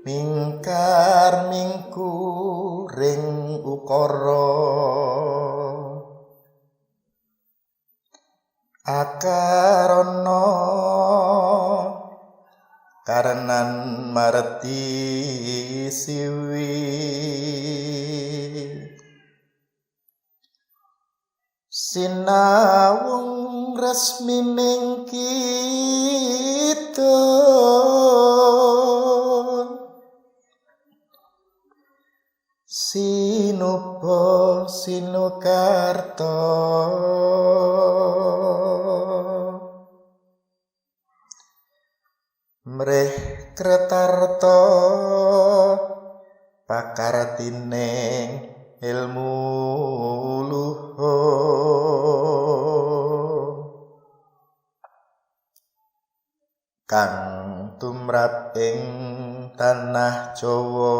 mingkar mingkuring ukara akarana karenan mareti siwi sinawung resmining kita sinupa sinukarta mreh kretarta pakartining ilmu luhur kang tumrap ing tanah Jawa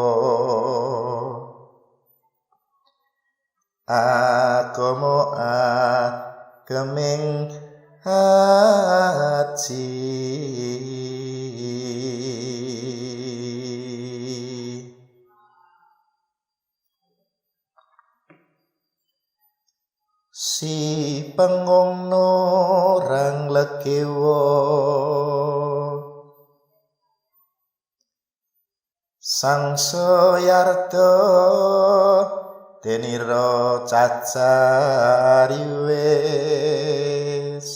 agama ageming haji si pengongno rang legewa sang soyarta denira cacari wis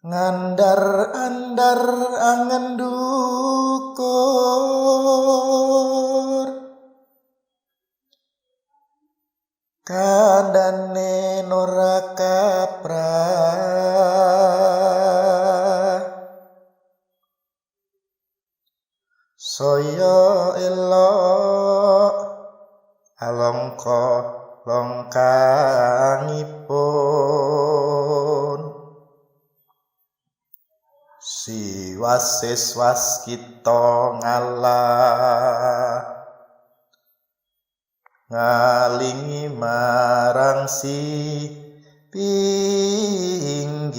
ngandar-andar angen dukur kandhane ora kaprah saya elok alangka longkangipun si wasis kita ngalah ngalingi marang si pinggir